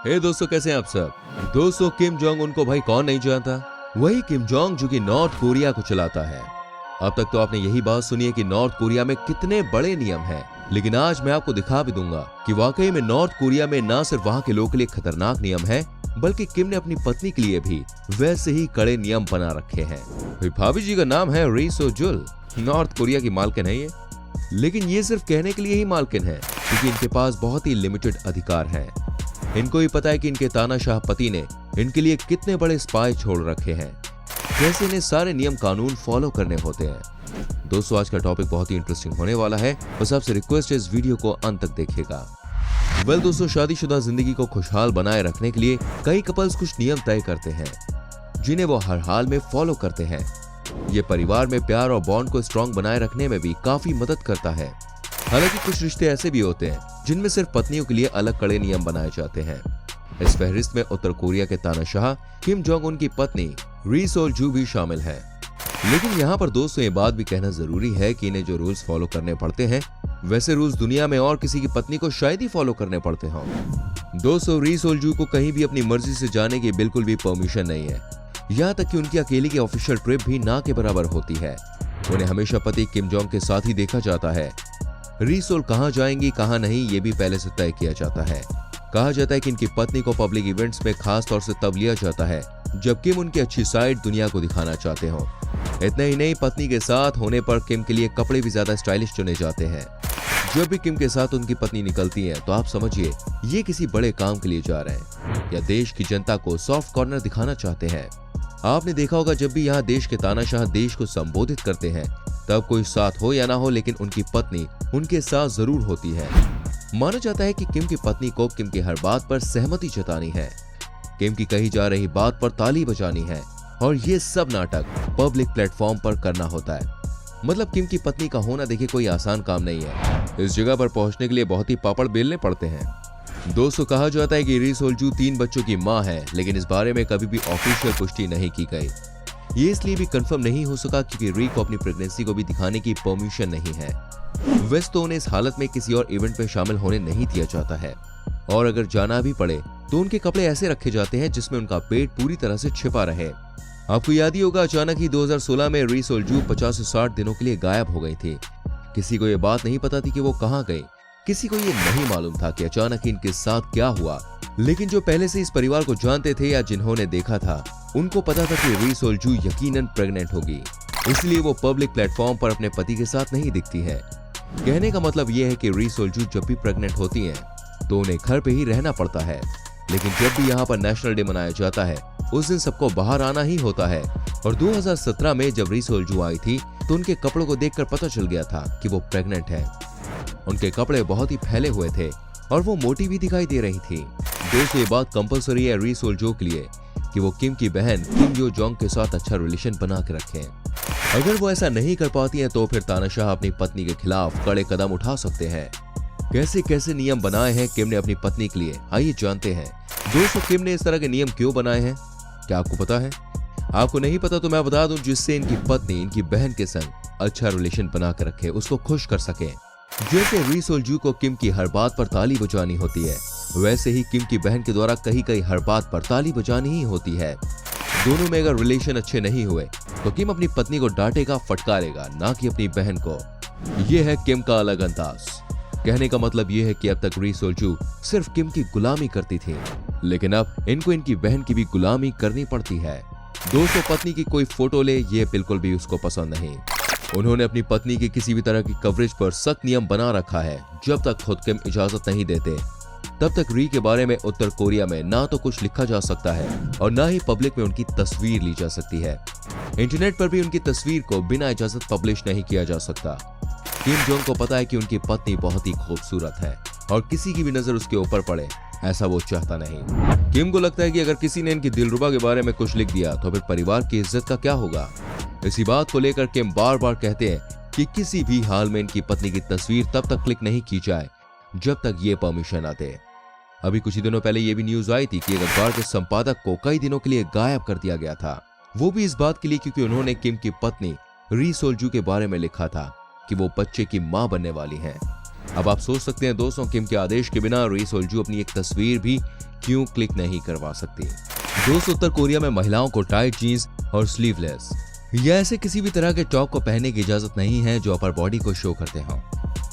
हे दोस्तों, कैसे हैं आप सब। दोस्तों, किम जोंग उन को भाई कौन नहीं जानता। वही किम जोंग जो कि नॉर्थ कोरिया को चलाता है। अब तक तो आपने यही बात सुनी है कि नॉर्थ कोरिया में कितने बड़े नियम हैं, लेकिन आज मैं आपको दिखा भी दूंगा कि वाकई में नॉर्थ कोरिया में ना सिर्फ वहां के लोगों के लिए खतरनाक नियम है, बल्कि किम ने अपनी पत्नी के लिए भी वैसे ही कड़े नियम बना रखे हैं। भाभी जी का नाम है री सो जुल, नॉर्थ कोरिया की मालकिन है ये। लेकिन ये सिर्फ कहने के लिए ही मालकिन है, क्योंकि इनके पास बहुत ही लिमिटेड अधिकार हैं। इनको ही पता है कि इनके तानाशाह पति ने इनके लिए कितने बड़े स्पाई छोड़ रखे हैं, कैसे इन्हें सारे नियम कानून फॉलो करने होते हैं। दोस्तों, आज का टॉपिक बहुत ही इंटरेस्टिंग होने वाला है, बस आपसे रिक्वेस्ट है इस वीडियो को अंत तक देखिएगा। दोस्तों, शादीशुदा जिंदगी को खुशहाल बनाए रखने के लिए कई कपल्स कुछ नियम तय करते हैं, जिन्हें वो हर हाल में फॉलो करते हैं। ये परिवार में प्यार और बॉन्ड को स्ट्रॉन्ग बनाए रखने में भी काफी मदद करता है। हालांकि कुछ रिश्ते ऐसे भी होते हैं जिनमें सिर्फ पत्नियों के लिए अलग कड़े नियम बनाए जाते हैं। इस फहरिस्त में उत्तर कोरिया के तानाशाह किम जोंग उन की पत्नी री सोल जू भी शामिल है। लेकिन यहाँ पर दोस्तों ये बात भी कहना जरूरी है कि इन्हें जो रूल्स फॉलो करने पड़ते हैं, वैसे रूल्स दुनिया में और किसी की पत्नी को शायद ही फॉलो करने पड़ते हों। दोस्तों, री सोल जू को कहीं भी अपनी मर्जी से जाने की बिल्कुल भी परमिशन नहीं है। यहाँ तक कि उनकी अकेली की ऑफिशियल ट्रिप भी ना के बराबर होती है। उन्हें हमेशा पति किम जोंग के साथ ही देखा जाता है। री सोल कहाँ जाएंगी कहाँ नहीं, ये भी पहले से तय किया जाता है। कहा जाता है कि इनकी पत्नी को पब्लिक इवेंट्स में खास तौर से तब लिया जाता है जब किम उनकी अच्छी साइड दुनिया को दिखाना चाहते हो। इतना ही नहीं, पत्नी के साथ होने पर किम के लिए कपड़े भी ज्यादा स्टाइलिश चुने जाते हैं। जब भी किम के साथ उनकी पत्नी निकलती है तो आप समझिए ये किसी बड़े काम के लिए जा रहे हैं या देश की जनता को सॉफ्ट कॉर्नर दिखाना चाहते हैं। आपने देखा होगा जब भी यहाँ देश के तानाशाह देश को संबोधित करते हैं, तब कोई साथ हो या ना हो, लेकिन उनकी पत्नी उनके साथ जरूर होती है। माना जाता है कि किम की पत्नी को किम की हर बात पर सहमति जतानी है, किम की कही जा रही बात पर ताली बजानी है, और ये सब नाटक पब्लिक प्लेटफॉर्म पर करना होता है। मतलब किम की पत्नी का होना देखिए कोई आसान काम नहीं है। इस जगह पर पहुंचने के लिए बहुत ही पापड़ बेलने पड़ते हैं। दोस्तों, कहा जाता है कि री सोल जू 3 बच्चों की मां है, लेकिन इस बारे में कभी भी ऑफिशियल पुष्टि नहीं की गई। ये इसलिए भी कंफर्म नहीं हो सका क्योंकि री को अपनी प्रेगनेंसी को भी दिखाने की परमिशन नहीं है। वैसे तो उन्हें इस हालत में किसी और इवेंट में शामिल होने नहीं दिया जाता है, और अगर जाना भी पड़े तो उनके कपड़े ऐसे रखे जाते हैं जिसमें उनका पेट पूरी तरह से छिपा रहे। आपको याद ही होगा, अचानक ही 2016 में री सोल जू 50 से 60 दिनों के लिए गायब हो गई थी। किसी को ये बात नहीं पता थी कि वो कहाँ गई। किसी को ये नहीं मालूम था कि अचानक ही इनके साथ क्या हुआ। लेकिन जो पहले से इस परिवार को जानते थे या जिन्होंने देखा था, उनको पता था कि री सोल जू यकीनन प्रेग्नेंट होगी। इसलिए वो पब्लिक प्लेटफॉर्म पर अपने पति के साथ नहीं दिखती है। कहने का मतलब ये है कि री सोल जू जब भी प्रेग्नेंट होती हैं, तो उन्हें घर पे ही रहना पड़ता है। लेकिन जब भी यहाँ पर नेशनल डे मनाया जाता है, उस दिन सबको बाहर आना ही होता है। और 2017 में जब री सोल जू आई थी, तो उनके कपड़ों को देखकर पता चल गया था कि वो प्रेग्नेंट है। उनके कपड़े बहुत ही फैले हुए थे और वो मोटी भी दिखाई दे रही थी। दोस्तों, ये बात कंपलसरी है री सोल जू के लिए कि वो किम की बहन किम यो जोंग के साथ अच्छा रिलेशन बना के रखें। अगर वो ऐसा नहीं कर पाती हैं, तो फिर तानाशाह अपनी पत्नी के खिलाफ कड़े कदम उठा सकते हैं। कैसे कैसे नियम बनाए हैं किम ने अपनी पत्नी के लिए, आइए जानते हैं। दोस्तों, किम ने इस तरह के नियम क्यों बनाए हैं, क्या आपको पता है? आपको नहीं पता तो मैं बता दूं, जिससे इनकी पत्नी इनकी बहन के संग अच्छा रिलेशन बना कर रखे, उसको खुश कर सके। जैसे री सोल जू को किम की हर बात पर ताली बजानी होती है, वैसे ही किम की बहन के द्वारा कहीं हर बात पर ताली बजानी ही होती है। दोनों में अगर रिलेशन अच्छे नहीं हुए तो किम अपनी पत्नी को डांटेगा, फटकारेगा, ना कि अपनी बहन को। यह है किम का अलग अंदाज। कहने का मतलब यह है कि अब तक री सोल जू सिर्फ किम की गुलामी करती थी, लेकिन अब इनको इनकी बहन की भी गुलामी करनी पड़ती है। दोस्तों, पत्नी की कोई फोटो ले, ये बिल्कुल भी उसको पसंद नहीं। उन्होंने अपनी पत्नी की किसी भी तरह की कवरेज पर सख्त नियम बना रखा है। जब तक खुद किम इजाजत नहीं देते, तब तक री के बारे में उत्तर कोरिया में ना तो कुछ लिखा जा सकता है और ना ही पब्लिक में उनकी तस्वीर ली जा सकती है। इंटरनेट पर भी उनकी तस्वीर को बिना इजाजत पब्लिश नहीं किया जा सकता। किम जोंग को पता है कि उनकी पत्नी बहुत ही खूबसूरत है और किसी की भी नजर उसके ऊपर पड़े, ऐसा वो चाहता नहीं। किम को लगता है कि अगर किसी ने इनकी दिलरुबा के बारे में कुछ लिख दिया तो फिर परिवार की इज्जत का क्या होगा। इसी बात को लेकर किम बार बार कहते हैं कि किसी भी हाल में इनकी पत्नी की तस्वीर तब तक क्लिक नहीं की जाए जब तक ये परमिशन आते। अभी कुछ ही दिनों पहले ये भी न्यूज आई थी कि अखबार के संपादक को कई दिनों के लिए गायब कर दिया गया था। वो भी इस बात के लिए क्योंकि उन्होंने किम की पत्नी री सोल जू के बारे में लिखा था कि वो बच्चे की मां बनने वाली हैं। अब आप सोच सकते हैं दोस्तों, किम के आदेश के बिना री सोल जू अपनी एक तस्वीर भी क्यों क्लिक नहीं करवा सकती। दोस्तों, उत्तर कोरिया में महिलाओं को टाइट जीन्स और स्लीवलेस या ऐसे किसी भी तरह के टॉप को पहनने की इजाजत नहीं है जो अपर बॉडी को शो करते हों।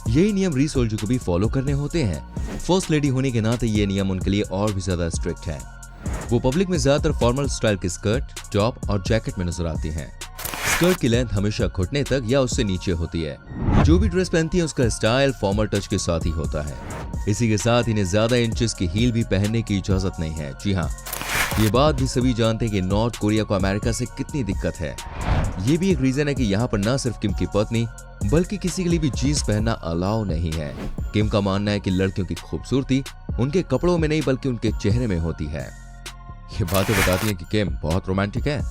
यही नियम री सोल्जू को भी फॉलो करने होते हैं। फर्स्ट लेडी होने के नाते ये नियम उनके लिए और भी ज्यादा स्ट्रिक्ट है। वो पब्लिक में ज्यादातर फॉर्मल स्टाइल की स्कर्ट, टॉप और जैकेट में नजर आती हैं। स्कर्ट की लेंथ हमेशा घुटने तक या उससे नीचे होती है। जो भी ड्रेस पहनती है उसका स्टाइल फॉर्मल टच के साथ ही होता है। इसी के साथ इन्हें ज्यादा इंचेस की हील भी पहनने की इजाजत नहीं है। जी हाँ, ये बात भी सभी जानते हैं कि नॉर्थ कोरिया को अमेरिका से कितनी दिक्कत है। ये भी एक रीजन है कि यहाँ पर न सिर्फ किम की पत्नी बल्कि किसी के लिए भी जीन्स पहनना अलाउ नहीं है। किम का मानना है कि लड़कियों की खूबसूरती उनके कपड़ों में नहीं बल्कि उनके चेहरे में होती है। ये बातें बताती हैं कि किम बहुत रोमांटिक है।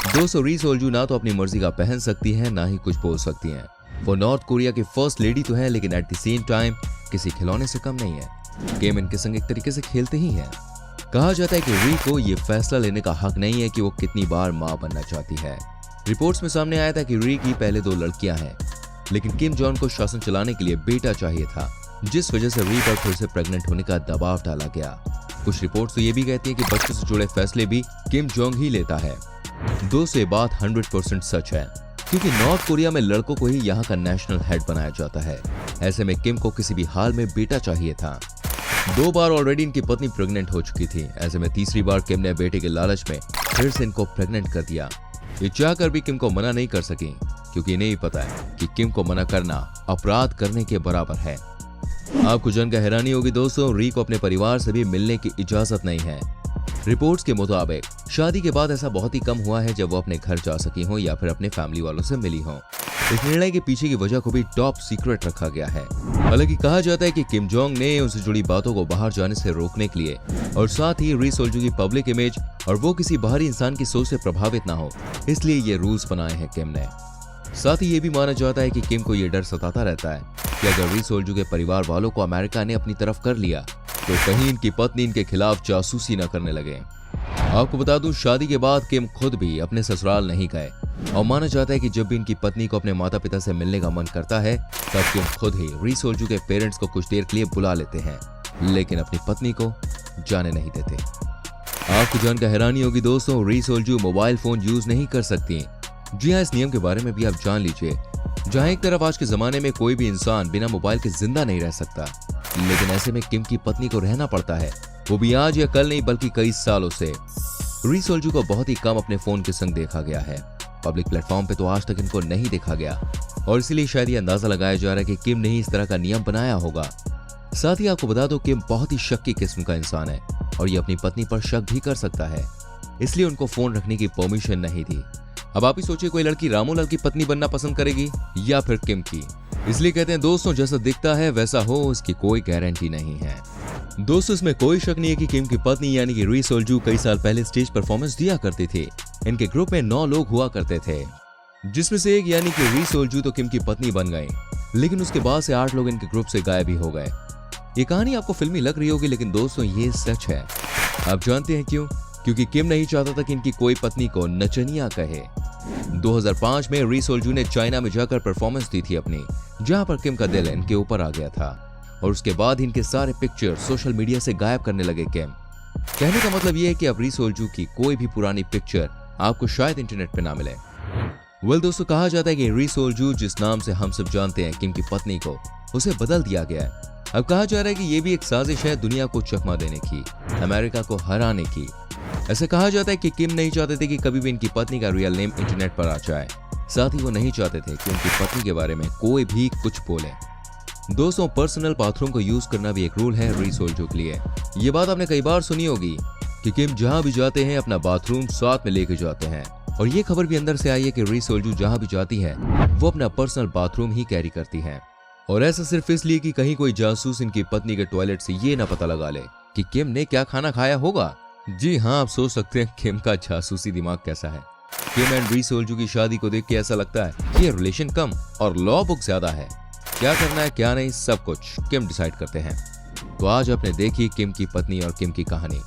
दोस्तों, री सोल्जू ना तो अपनी मर्जी का पहन सकती हैं ना ही कुछ बोल सकती हैं। वो नॉर्थ कोरिया की फर्स्ट लेडी तो है, लेकिन एट द सेम टाइम किसी खिलौने से कम नहीं है। किम इनके संग एक तरीके से खेलते ही हैं। कहा जाता है कि री को ये फैसला लेने का हक नहीं है कि वो कितनी बार मां बनना चाहती है। रिपोर्ट्स में सामने आया था कि री की पहले 2 लड़कियां हैं, लेकिन किम जॉन को शासन चलाने के लिए बेटा चाहिए था, जिस वजह से री पर फिर से प्रेग्नेंट होने का दबाव डाला गया। कुछ रिपोर्ट्स तो ये भी कहती है कि बच्चों से जुड़े फैसले भी किम जोंग ही लेता है। दोस्तों, ये बात 100% सच है, क्योंकि नॉर्थ कोरिया में लड़कों को ही यहाँ का नेशनल हेड बनाया जाता है। ऐसे में किम को किसी भी हाल में बेटा चाहिए था। 2 बार ऑलरेडी इनकी पत्नी प्रेग्नेंट हो चुकी थी। ऐसे में तीसरी बार किम ने बेटे के लालच में फिर से इनको प्रेग्नेंट कर दिया। ये चाहकर भी किम को मना नहीं कर सकी, क्योंकि इन्हें ही पता है कि किम को मना करना अपराध करने के बराबर है। आपको जानकर हैरानी होगी दोस्तों, री को अपने परिवार से भी मिलने की इजाजत नहीं है। रिपोर्ट्स के मुताबिक शादी के बाद ऐसा बहुत ही कम हुआ है जब वो अपने घर जा सकी हो या फिर अपने फैमिली वालों से मिली हो। इस निर्णय के पीछे की वजह को भी टॉप सीक्रेट रखा गया है। हालांकि कहा जाता है कि किम जोंग ने उनसे जुड़ी बातों को बाहर जाने से रोकने के लिए और साथ ही री सोल्जू की पब्लिक इमेज और वो किसी बाहरी इंसान की सोच से प्रभावित ना हो, इसलिए ये रूल्स बनाए हैं किम ने। साथ ही ये भी माना जाता है कि किम को ये डर सताता रहता है कि अगर री सोल्जू के परिवार वालों को अमेरिका ने अपनी तरफ कर लिया तो कहीं इनकी पत्नी इनके खिलाफ जासूसी न करने लगे। आपको बता दूं, शादी के बाद किम खुद भी अपने ससुराल नहीं गए और माना जाता है कि जब भी इनकी पत्नी को अपने माता पिता से मिलने का मन करता है तब किम खुद ही री सोल्जू के पेरेंट्स को कुछ देर के लिए बुला लेते हैं, लेकिन अपनी पत्नी को जाने नहीं देते। आपको जानकर हैरानी होगी दोस्तों, री सोल्जू मोबाइल फोन यूज नहीं कर सकती। जी हाँ, इस नियम के बारे में भी आप जान लीजिए। जहाँ एक तरफ आज के जमाने में कोई भी इंसान बिना मोबाइल के जिंदा नहीं रह सकता, लेकिन ऐसे में किम की पत्नी को रहना पड़ता है, वो भी आज या कल नहीं बल्कि कई सालों से। री सोल्जू को बहुत ही कम अपने फोन के संग देखा गया है। पब्लिक प्लेटफॉर्म पे तो आज तक इनको नहीं देखा गया और इसीलिए शायद ये अंदाजा लगाया जा रहा है कि किम ने ही इस तरह का नियम बनाया होगा। साथ ही आपको बता दो, किम बहुत ही शक्की किस्म का इंसान है और ये अपनी पत्नी पर शक भी कर सकता है, इसलिए उनको फोन रखने की परमिशन नहीं दी। अब आप ही सोचिए, कोई लड़की रामूलाल की पत्नी बनना पसंद करेगी या फिर किम की? इसलिए कहते हैं दोस्तों, जैसा दिखता है वैसा हो, इसकी कोई गारंटी नहीं है। दोस्तों, इसमें कोई शक नहीं है कि किम की पत्नी यानी कि री सोल्जू कई साल पहले स्टेज परफॉर्मेंस दिया करती थी। इनके ग्रुप में 9 लोग हुआ करते थे, जिसमें से एक यानी कि री सोल्जू तो किम की पत्नी बन गई, लेकिन उसके बाद से 8 लोग इनके ग्रुप से गायब ही हो गए। ये कहानी आपको फिल्मी लग रही होगी, लेकिन दोस्तों ये सच है। आप जानते हैं क्यों? क्योंकि किम नहीं चाहता था कि इनकी कोई पत्नी को नचनिया कहे। 2005 में री सोल्जू ने चाइना में जाकर परफॉर्मेंस दी थी अपनी, जहां पर किम का दिल इनके ऊपर आ गया था और उसके बाद इनके सारे पिक्चर सोशल मीडिया से गायब करने लगे किम। कहने का मतलब ये है कि अब री सोल्जू की कोई भी पुरानी पिक्चर आपको शायद इंटरनेट पे ना मिले। दोस्तों, कहा जाता है कि री सोल्जू जिस नाम से हम सब जानते हैं किम की पत्नी को, उसे बदल दिया गया है। अब कहा जा रहा है कि ये भी एक साजिश है दुनिया को चकमा देने की, अमेरिका को हराने की। ऐसे कहा जाता है कि किम नहीं चाहते थे कि कभी भी इनकी पत्नी का रियल नेम इंटरनेट पर आ जाए। साथ ही वो नहीं चाहते थे कि उनकी पत्नी के बारे में कोई भी कुछ बोले। दोस्तों, पर्सनल बाथरूम को यूज करना भी एक रूल है री सोल्जू के लिए। ये बात आपने कई बार सुनी होगी कि किम जहां भी जाते हैं अपना बाथरूम साथ में लेके जाते हैं, और ये खबर भी अंदर से आई है कि री सोल्जू जहां भी जाती है वो अपना पर्सनल बाथरूम ही कैरी करती है। और ऐसा सिर्फ इसलिए कि कहीं कोई जासूस इनकी पत्नी के टॉयलेट से ये ना पता लगा ले कि किम ने क्या खाना खाया होगा। जी हाँ, आप सोच सकते हैं किम का जासूसी दिमाग कैसा है। किम एंड री सोल्जू की शादी को देख के ऐसा लगता है कि ये रिलेशन कम और लॉ बुक ज्यादा है। क्या करना है क्या नहीं सब कुछ किम डिसाइड करते हैं। तो आज आपने देखी किम की पत्नी और किम की कहानी।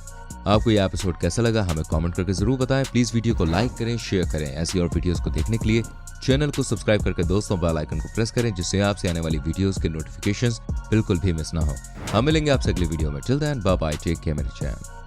आपको ये एपिसोड कैसा लगा हमें कमेंट करके जरूर बताएं। प्लीज वीडियो को लाइक करें, शेयर करें। ऐसी और वीडियोस को देखने के लिए चैनल को सब्सक्राइब करके दोस्तों बेल आइकन को प्रेस करें, जिससे आपसे आने वाली वीडियोस के नोटिफिकेशंस बिल्कुल भी मिस ना हो। हम मिलेंगे आपसे अगली वीडियो में। Till then bye bye, take care मेरे चैनल।